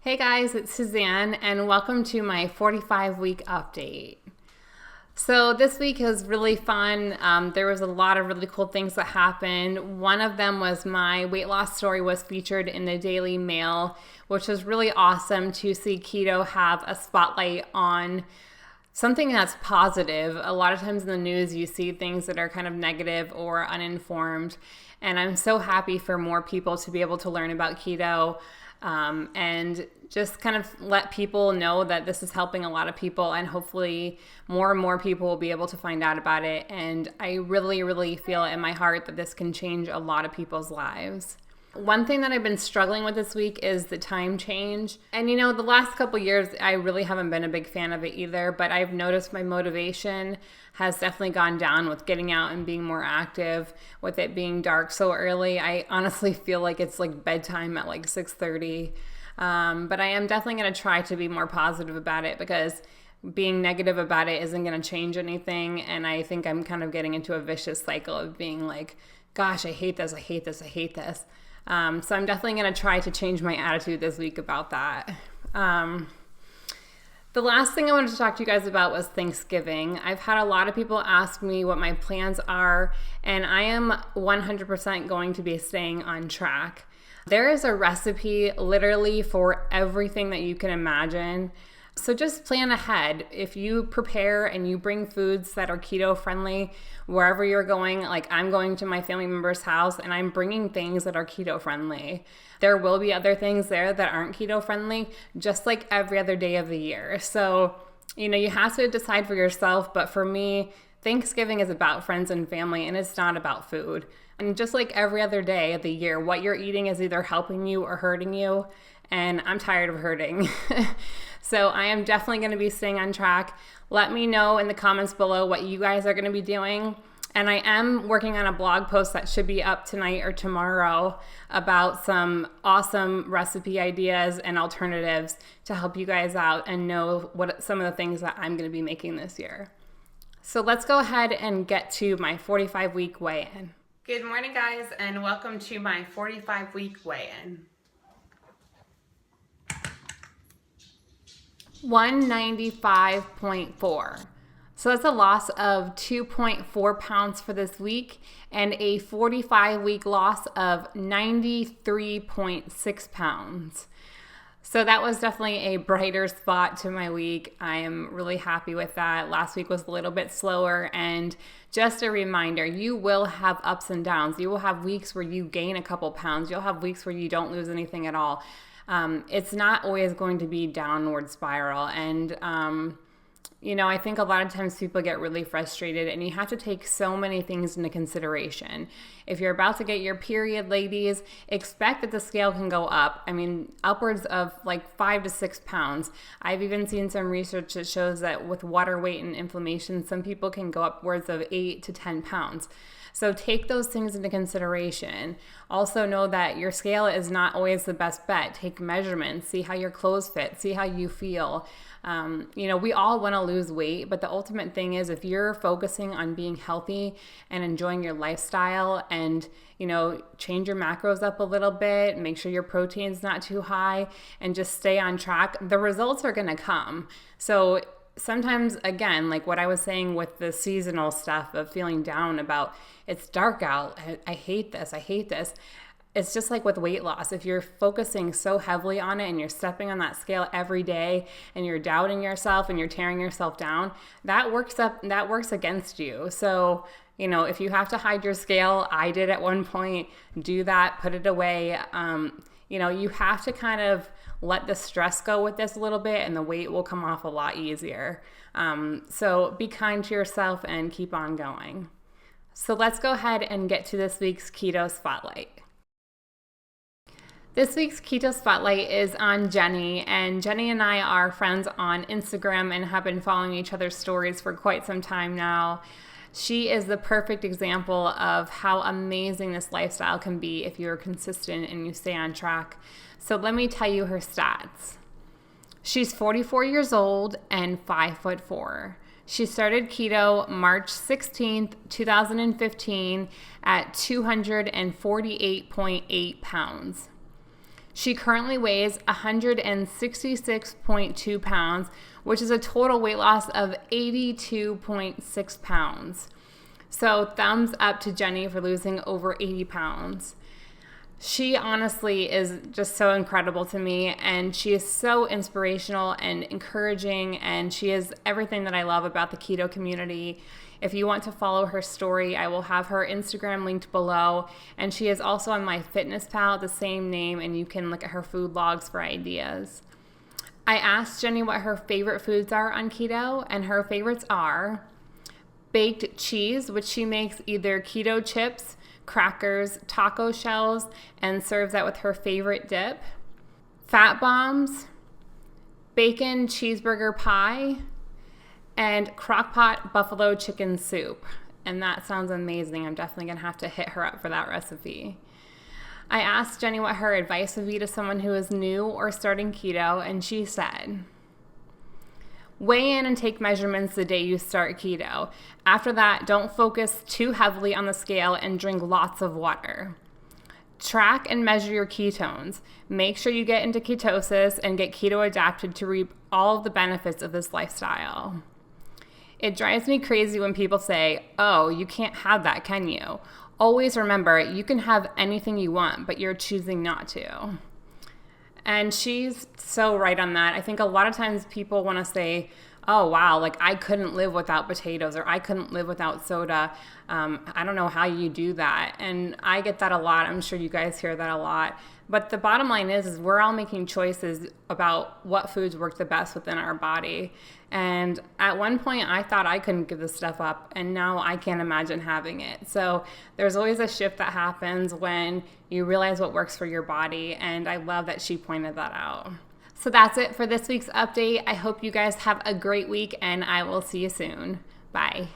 Hey guys, it's Suzanne and welcome to my 45-week update. So this week was really fun. There was a lot of really cool things that happened. One of them was my weight loss story was featured in the Daily Mail, which was really awesome to see keto have a spotlight on something that's positive. A lot of times in the news you see things that are kind of negative or uninformed, and I'm so happy for more people to be able to learn about keto. And just kind of let people know that this is helping a lot of people, and hopefully more and more people will be able to find out about it. And I really, really feel in my heart that this can change a lot of people's lives. One thing that I've been struggling with this week is the time change. And the last couple years, I really haven't been a big fan of it either, but I've noticed my motivation has definitely gone down with getting out and being more active, with it being dark so early. I honestly feel like it's like bedtime at like 6:30. But I am definitely going to try to be more positive about it, because being negative about it isn't going to change anything. And I think I'm kind of getting into a vicious cycle of being like, gosh, I hate this, I hate this, I hate this. So I'm definitely going to try to change my attitude this week about that. The last thing I wanted to talk to you guys about was Thanksgiving. I've had a lot of people ask me what my plans are, and I am 100% going to be staying on track. There is a recipe literally for everything that you can imagine. So just plan ahead. If you prepare and you bring foods that are keto friendly wherever you're going, like I'm going to my family member's house and I'm bringing things that are keto friendly. There will be other things there that aren't keto friendly, just like every other day of the year. So, you have to decide for yourself. But for me, Thanksgiving is about friends and family, and it's not about food. And just like every other day of the year, what you're eating is either helping you or hurting you. And I'm tired of hurting. So I am definitely going to be staying on track. Let me know in the comments below what you guys are going to be doing. And I am working on a blog post that should be up tonight or tomorrow about some awesome recipe ideas and alternatives to help you guys out and know what some of the things that I'm going to be making this year. So let's go ahead and get to my 45-week weigh-in. Good morning, guys, and welcome to my 45-week weigh-in. 195.4. So that's a loss of 2.4 pounds for this week, and a 45-week loss of 93.6 pounds. So that was definitely a brighter spot to my week. I am really happy with that. Last week was a little bit slower, and just a reminder, you will have ups and downs. You will have weeks where you gain a couple pounds. You'll have weeks where you don't lose anything at all. It's not always going to be downward spiral. And, I think a lot of times people get really frustrated, and you have to take so many things into consideration. If you're about to get your period, ladies, expect that the scale can go up. I mean, upwards of like 5 to 6 pounds. I've even seen some research that shows that with water weight and inflammation, some people can go upwards of 8 to 10 pounds. So take those things into consideration. Also know that your scale is not always the best bet. Take measurements, see how your clothes fit, see how you feel. We all want to lose weight, but the ultimate thing is if you're focusing on being healthy and enjoying your lifestyle and, change your macros up a little bit, make sure your protein's not too high, and just stay on track, the results are going to come. So sometimes, again, like what I was saying with the seasonal stuff of feeling down about it's dark out, I hate this, I hate this. It's just like with weight loss. If you're focusing so heavily on it and you're stepping on that scale every day and you're doubting yourself and you're tearing yourself down, that works against you. So, if you have to hide your scale, I did at one point, do that, put it away. You have to kind of let the stress go with this a little bit, and the weight will come off a lot easier. So be kind to yourself and keep on going. So let's go ahead and get to this week's Keto Spotlight. This week's Keto Spotlight is on Jenny, and Jenny and I are friends on Instagram and have been following each other's stories for quite some time now. She is the perfect example of how amazing this lifestyle can be if you're consistent and you stay on track. So let me tell you her stats. She's 44 years old and 5'4". She started keto March 16th, 2015 at 248.8 pounds. She currently weighs 166.2 pounds, which is a total weight loss of 82.6 pounds. So thumbs up to Jenny for losing over 80 pounds. She honestly is just so incredible to me, and she is so inspirational and encouraging, and she is everything that I love about the keto community. If you want to follow her story, I will have her Instagram linked below, and she is also on MyFitnessPal, the same name, and you can look at her food logs for ideas. I asked Jenny what her favorite foods are on keto, and her favorites are baked cheese, which she makes either keto chips, crackers, taco shells, and serves that with her favorite dip, fat bombs, bacon cheeseburger pie, and crock-pot buffalo chicken soup. And that sounds amazing. I'm definitely going to have to hit her up for that recipe. I asked Jenny what her advice would be to someone who is new or starting keto, and she said, weigh in and take measurements the day you start keto. After that, don't focus too heavily on the scale and drink lots of water. Track and measure your ketones. Make sure you get into ketosis and get keto adapted to reap all of the benefits of this lifestyle. It drives me crazy when people say, oh, you can't have that, can you? Always remember, you can have anything you want, but you're choosing not to. And she's so right on that. I think a lot of times people want to say, oh, wow, like I couldn't live without potatoes, or I couldn't live without soda. I don't know how you do that. And I get that a lot. I'm sure you guys hear that a lot. But the bottom line is we're all making choices about what foods work the best within our body. And at one point I thought I couldn't give this stuff up, and now I can't imagine having it. So there's always a shift that happens when you realize what works for your body, and I love that she pointed that out. So that's it for this week's update. I hope you guys have a great week, and I will see you soon. Bye.